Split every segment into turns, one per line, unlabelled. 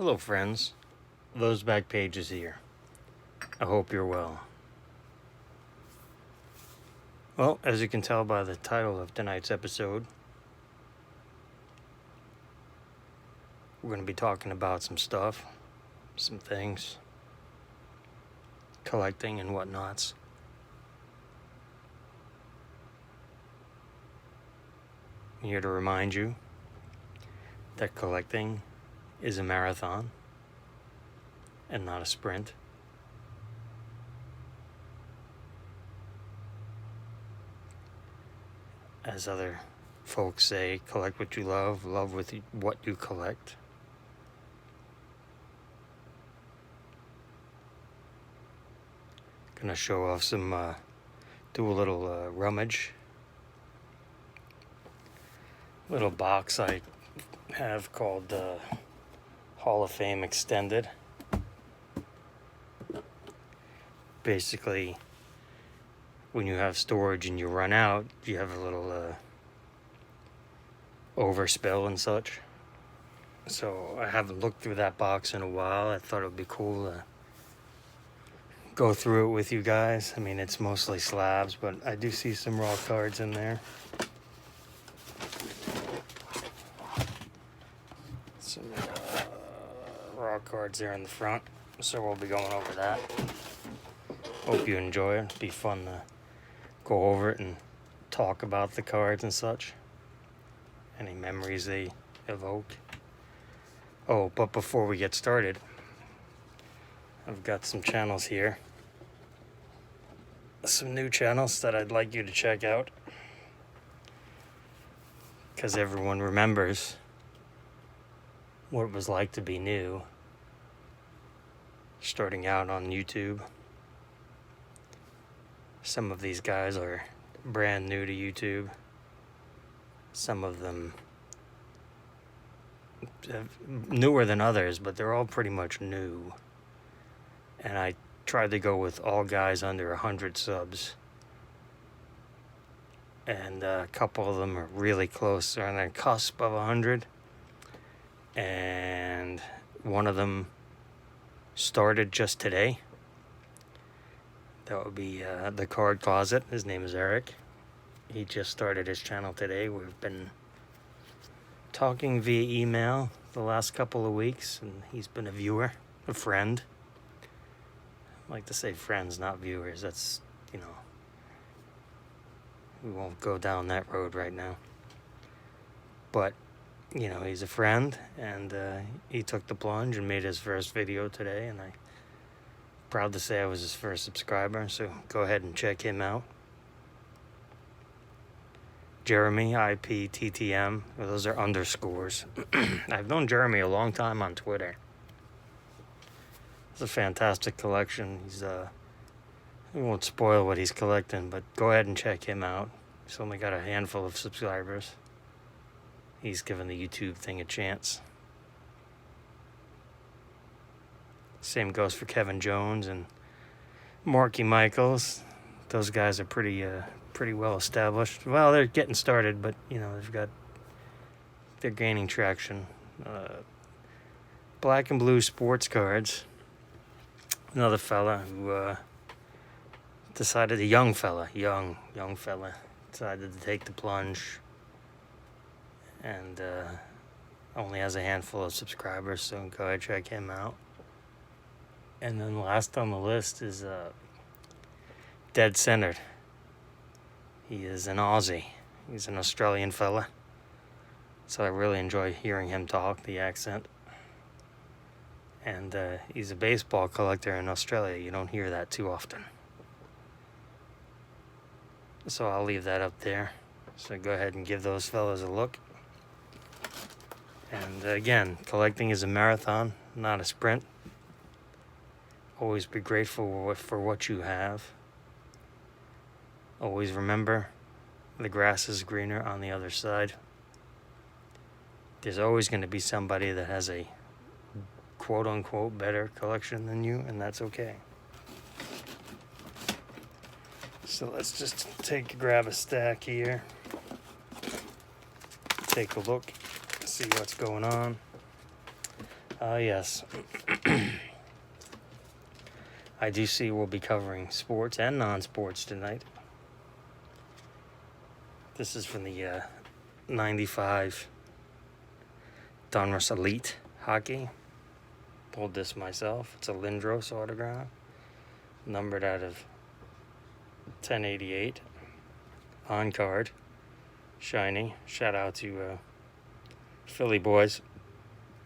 Hello friends, Those Back Pages here. I hope you're well. Well, as you can tell by the title of tonight's episode, we're going to be talking about some stuff, some things, collecting and whatnots. I'm here to remind you that collecting is a marathon and not a sprint. As other folks say, collect what you love what you collect. Gonna show off some, do a little rummage. Little box I have called Hall of Fame Extended. Basically, when you have storage and you run out, you have a little overspill and such. So I haven't looked through that box in a while. I thought it would be cool to go through it with you guys. I mean, it's mostly slabs, but I do see some raw cards in there. Some raw cards there in the front. So we'll be going over that. Hope you enjoy it. It'll be fun to go over it and talk about the cards and such. Any memories they evoke. Oh, but before we get started, I've got some channels here. Some new channels that I'd like you to check out. Because everyone remembers what it was like to be new. Starting out on YouTube. Some of these guys are brand new to YouTube. Some of them newer than others, but they're all pretty much new. And I tried to go with all guys under 100 subs. And a couple of them are really close. They're on the cusp of 100. And one of them started just today. That would be The Card Closet. His name is Eric. He just started his channel today. We've been talking via email the last couple of weeks, and he's been a viewer, a friend. I like to say friends, not viewers. That's, we won't go down that road right now. But, he's a friend, and he took the plunge and made his first video today, and I'm proud to say I was his first subscriber, so go ahead and check him out. Jeremy, IPTTM, those are underscores. I've known Jeremy a long time on Twitter. It's a fantastic collection. We won't spoil what he's collecting, but go ahead and check him out. He's only got a handful of subscribers. He's given the YouTube thing a chance. Same goes for Kevin Jones and Marky Michaels. Those guys are pretty well established. Well, they're getting started, but they're gaining traction. Black and Blue Sports Cards. Another fella who decided, young fella, decided to take the plunge, and only has a handful of subscribers, so go ahead, check him out. And then last on the list is Dead Centered. He is an Aussie. He's an Australian fella. So I really enjoy hearing him talk, the accent. And he's a baseball collector in Australia. You don't hear that too often. So I'll leave that up there. So go ahead and give those fellas a look. And again, collecting is a marathon, not a sprint. Always be grateful for what you have. Always remember, the grass is greener on the other side. There's always going to be somebody that has a quote-unquote better collection than you, and that's okay. So let's just grab a stack here. Take a look, see what's going on. Ah, yes. I do see we'll be covering sports and non-sports tonight. This is from the 95 Donruss Elite Hockey. Pulled this myself. It's a Lindros autograph, numbered out of 1088. On card, shiny. Shout out to Philly boys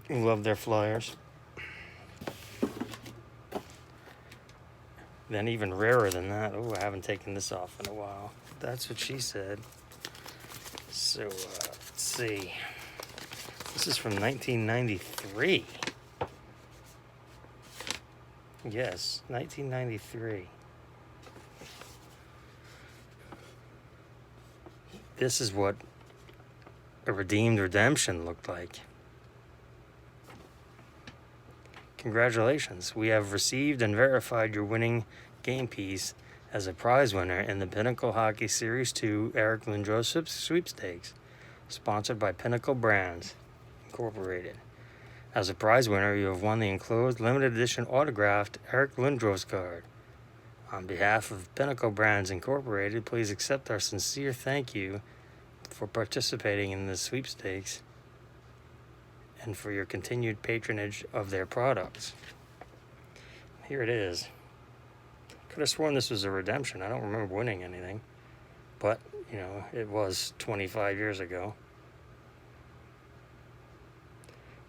who love their Flyers. Then even rarer than that. Oh, I haven't taken this off in a while. That's what she said. So, let's see. This is from 1993. Yes, 1993. This is what a redeemed redemption looked like. Congratulations, we have received and verified your winning game piece as a prize winner in the Pinnacle Hockey Series 2 Eric Lindros sweepstakes, sponsored by Pinnacle Brands Incorporated. As a prize winner, you have won the enclosed limited edition autographed Eric Lindros card. On behalf of Pinnacle Brands Incorporated, please accept our sincere thank you for participating in the sweepstakes and for your continued patronage of their products. Here it is. Could have sworn this was a redemption. I don't remember winning anything, but you know, it was 25 years ago.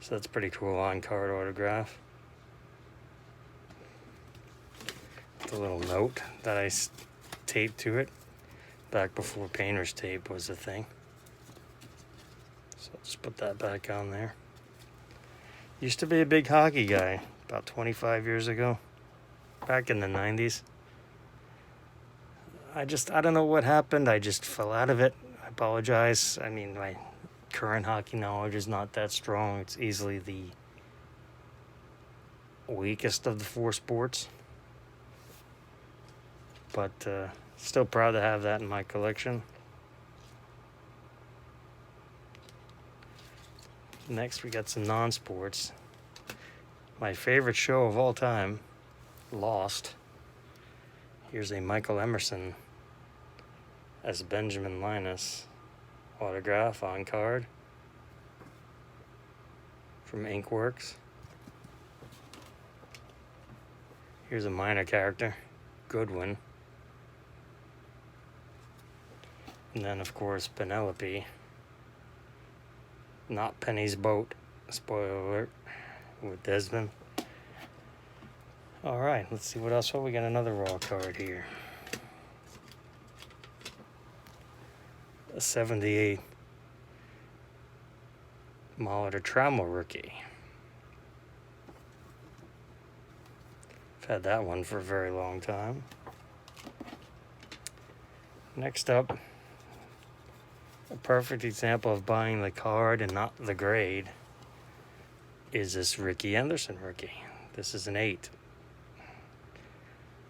So that's pretty cool on-card autograph. The little note that I taped to it back before painter's tape was a thing. So I'll just put that back on there. Used to be a big hockey guy about 25 years ago, back in the 90s. I don't know what happened. I just fell out of it. I apologize. I mean, my current hockey knowledge is not that strong. It's easily the weakest of the four sports. But still proud to have that in my collection. Next, we got some non-sports. My favorite show of all time, Lost. Here's a Michael Emerson as Benjamin Linus autograph on card from Inkworks. Here's a minor character, Goodwin. And then, of course, Penelope. Not Penny's boat, spoiler alert, with Desmond. Alright, let's see what else. Oh, we got another raw card here. A 78 Molitor Trammell rookie. I've had that one for a very long time. Next up, a perfect example of buying the card and not the grade is this Ricky Anderson rookie. This is an 8.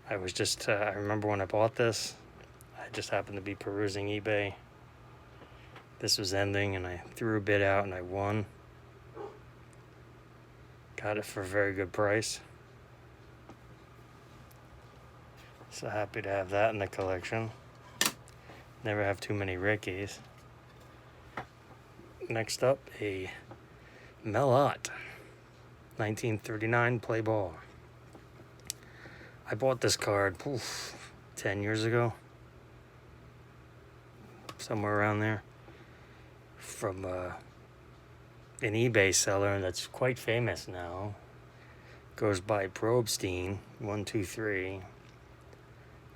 I was just, I remember when I bought this, I just happened to be perusing eBay. This was ending and I threw a bid out and I won. Got it for a very good price. So happy to have that in the collection. Never have too many Rickies. Next up, a Melott 1939 play ball. I bought this card 10 years ago, somewhere around there, from an eBay seller that's quite famous now. Goes by Probstein 123.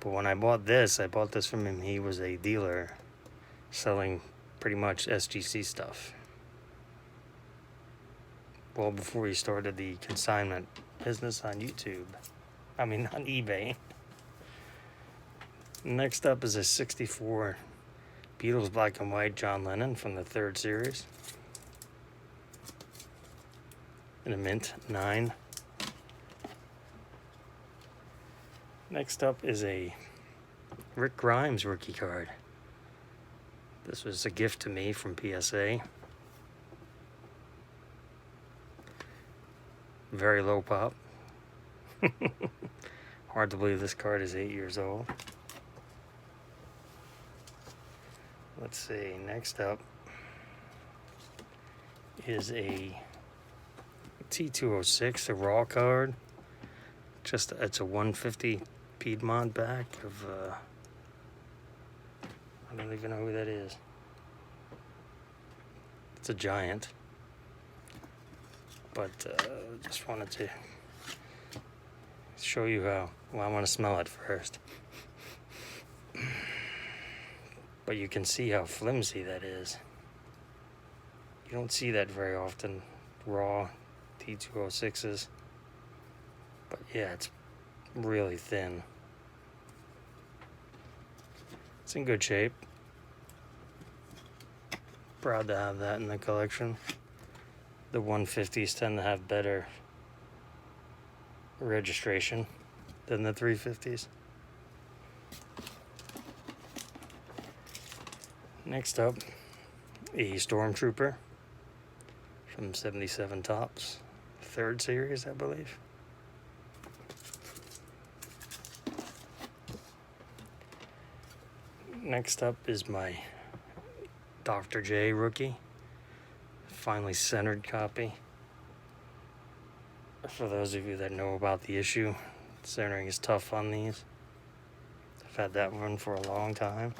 But when I bought this from him. He was a dealer selling pretty much SGC stuff. Well, before he started the consignment business on YouTube. On eBay. Next up is a 64 Beatles black and white John Lennon from the 3rd series. In a mint 9. Next up is a Rick Grimes rookie card. This was a gift to me from PSA. Very low pop. Hard to believe this card is 8 years old. Let's see, next up is a T206, a raw card. It's a 150 Piedmont back of, I don't even know who that is. It's a giant. But just wanted to show you how. Well, I want to smell it first. But you can see how flimsy that is. You don't see that very often, raw T206s. But yeah, it's really thin. It's in good shape. Proud to have that in the collection. The 150s tend to have better registration than the 350s. Next up, a Stormtrooper from 77 Tops, 3rd series, I believe. Next up is my Dr. J rookie, finely centered copy. For those of you that know about the issue, centering is tough on these. I've had that one for a long time.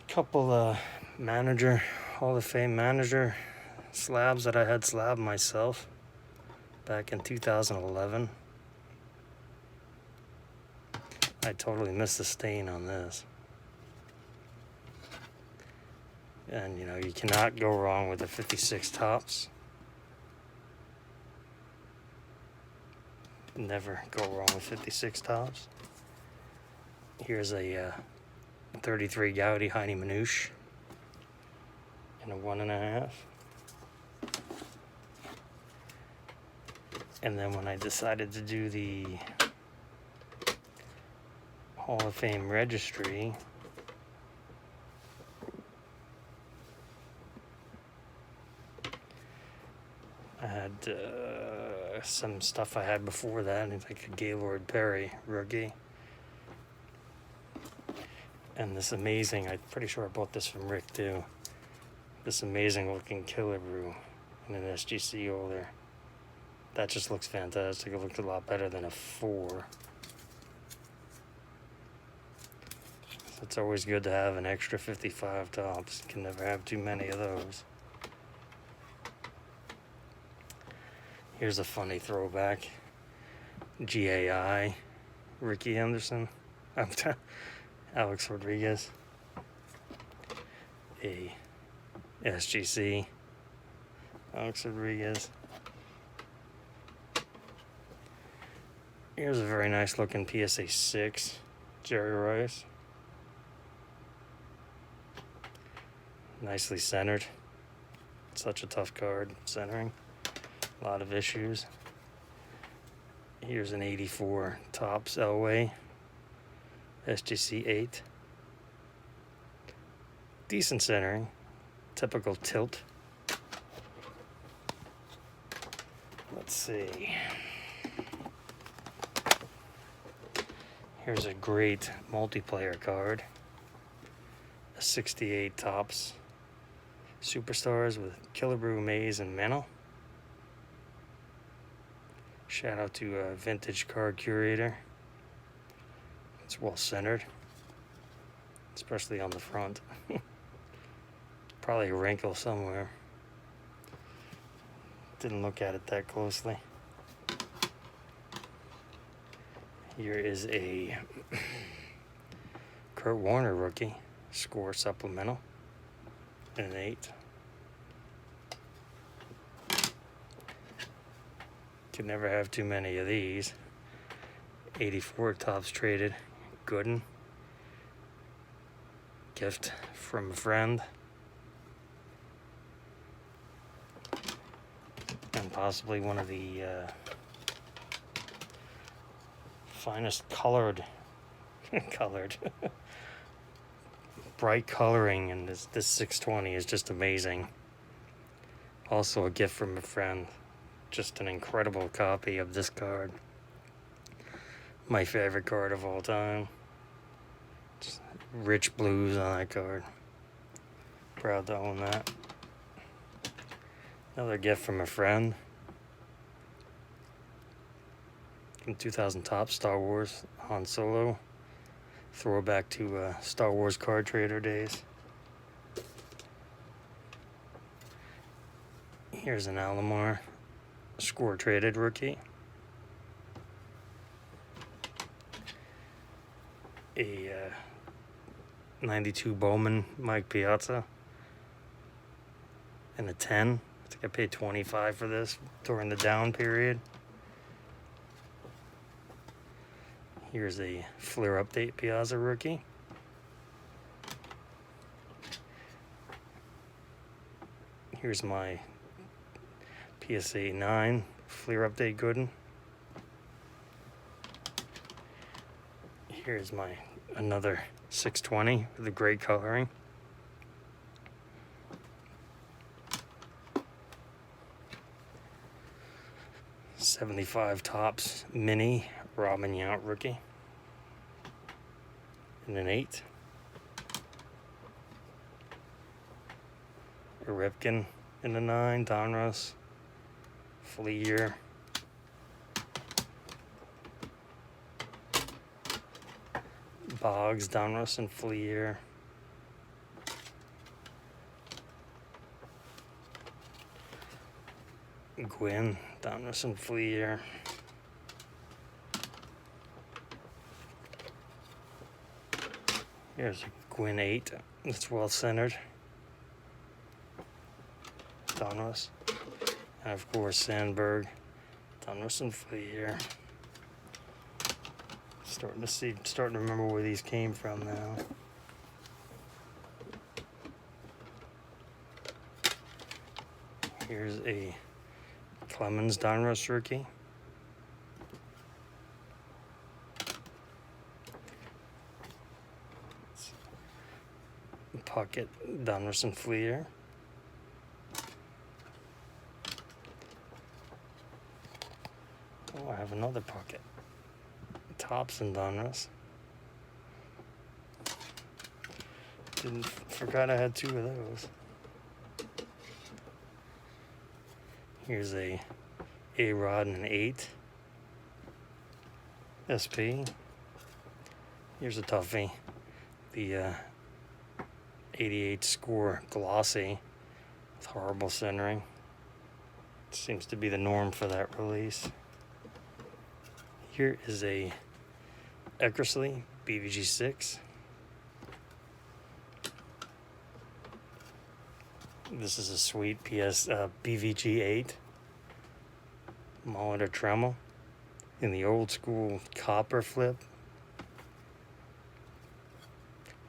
Couple Hall of Fame manager slabs that I had slabbed myself back in 2011. I totally missed the stain on this. And you know, you cannot go wrong with the 56 Tops. Never go wrong with 56 Tops. Here's a 33 Gaudi Heine Manouche in a 1.5. And then when I decided to do the Hall of Fame registry, I had some stuff I had before that, like a Gaylord Perry rookie. And this amazing, I'm pretty sure I bought this from Rick too, this amazing looking Killer Brew in an SGC holder. That just looks fantastic. It looks a lot better than a 4. So it's always good to have an extra 55 Tops. You can never have too many of those. Here's a funny throwback. GAI, Ricky Henderson, Alex Rodriguez, a SGC, Alex Rodriguez. Here's a very nice looking PSA 6, Jerry Rice. Nicely centered. Such a tough card, centering. A lot of issues. Here's an 84 Tops Elway, SGC 8. Decent centering, typical tilt. Let's see. Here's a great multiplayer card. A 68 Tops Superstars with Killer Brew, Maze, and Menno. Shout out to Vintage Card Curator. It's well centered, especially on the front. Probably a wrinkle somewhere. Didn't look at it that closely. Here is a Kurt Warner rookie, score supplemental, and an 8. Could never have too many of these. 84 Tops traded, Gooden. Gift from a friend. And possibly one of the finest colored bright coloring, and this 620 is just amazing. Also a gift from a friend. Just an incredible copy of this card. My favorite card of all time. Just rich blues on that card. Proud to own that. Another gift from a friend. From 2000 Top Star Wars Han Solo. Throwback to Star Wars card trader days. Here's an Alomar score traded rookie. A 92 Bowman Mike Piazza. And a 10. I think I paid $25 for this during the down period. Here's a Flair Update Piazza rookie. Here's my PSA 9 Flair Update Gooden. Here's my another 620 with the great coloring. '75 Topps Mini Rummage rookie. And an 8. A Ripken in the 9, Donruss, Fleer. Boggs, Donruss, and Fleer. Gwynn, Donruss, and Fleer. Here's a Gwynn 8. It's well centered. Donruss. And of course Sandberg, Donruss, and Fleer. Starting to remember where these came from now. Here's a Clemens Donruss rookie. Puckett, Donruss, and Fleer. Oh, I have another Puckett. Topps and Donruss. Forgot I had 2 of those. Here's a A-Rod and an 8. SP. Here's a toughie. The 88 score glossy with horrible centering. Seems to be the norm for that release. Here is a Eckersley BVG 6. This is a sweet BVG 8. Molitor Tremel in the old school copper flip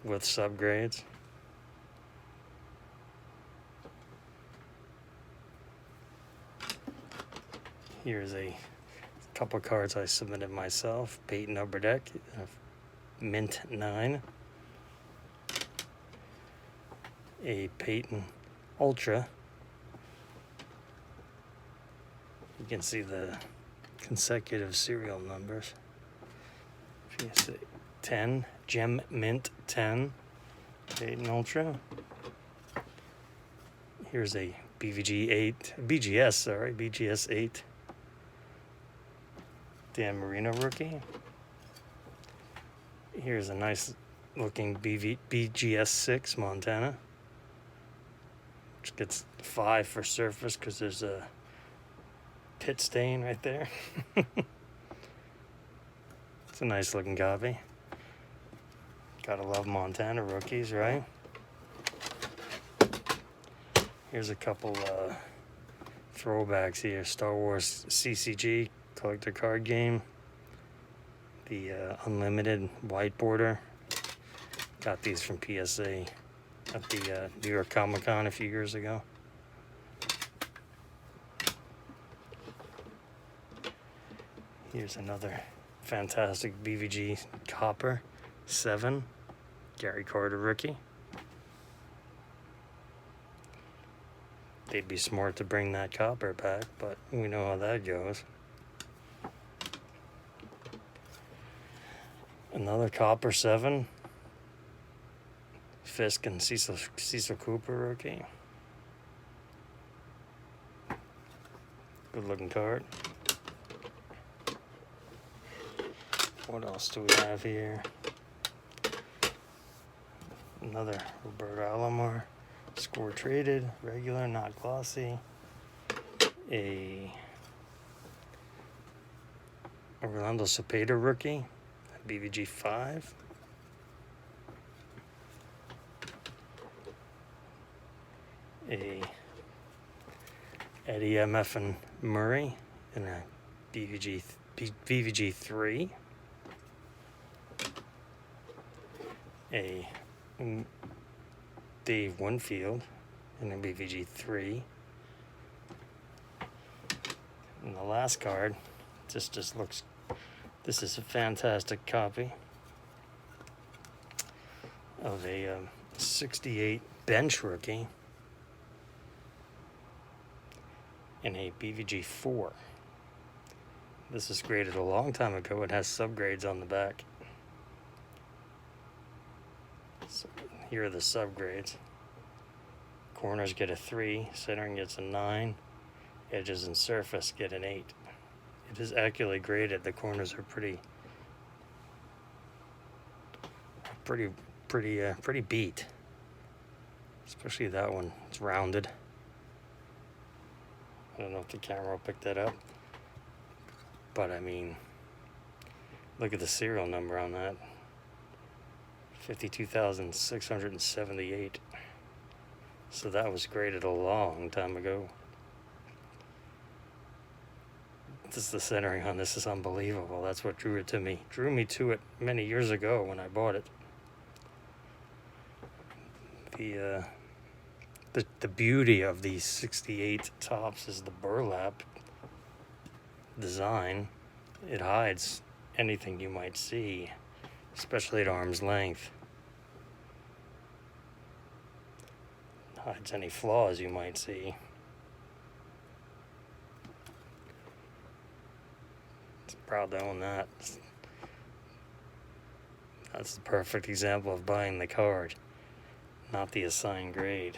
with subgrades. Here's a couple cards I submitted myself. Peyton Upper Deck, Mint 9. A Peyton Ultra. You can see the consecutive serial numbers. PSA 10, Gem Mint 10, Peyton Ultra. Here's a BGS 8. Dan Marino rookie. Here's a nice looking BGS 6 Montana, which gets 5 for surface because there's a pit stain right there. It's a nice looking copy. Gotta love Montana rookies, right? Here's a couple throwbacks here. Star Wars CCG collector card game. The unlimited white border. Got these from PSA at the New York Comic Con a few years ago. Here's another fantastic BVG Copper 7, Gary Carter rookie. they'd be smart to bring that copper back, but we know how that goes. Another copper 7. Fisk and Cecil Cooper rookie. Good looking card. What else do we have here? Another Roberto Alomar. Score traded, regular, not glossy. A Orlando Cepeda rookie, BVG 5. A Eddie MF and Murray in a BVG 3. A Dave Winfield in a BVG 3. And the last card just looks, this is a fantastic copy of a 68 bench rookie in a BVG 4. This is graded a long time ago. It has subgrades on the back. So here are the subgrades. Corners get a 3, centering gets a 9, edges and surface get an 8. It is accurately graded. The corners are pretty beat. Especially that one. It's rounded. I don't know if the camera will pick that up, but I mean, look at the serial number on that. 52,678. So that was graded a long time ago. This, the centering on this is unbelievable. That's what drew me to it many years ago when I bought it. The beauty of these 68 tops is the burlap design. It hides anything you might see, especially at arm's length. Hides any flaws you might see. It's proud to own that. That's the perfect example of buying the card, not the assigned grade.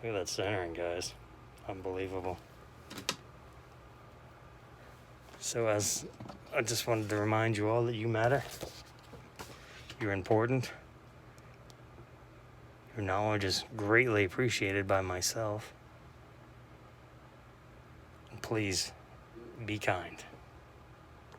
Look at that centering, guys. Unbelievable. So as I just wanted to remind you all that you matter. You're important. Your knowledge is greatly appreciated by myself. And please be kind.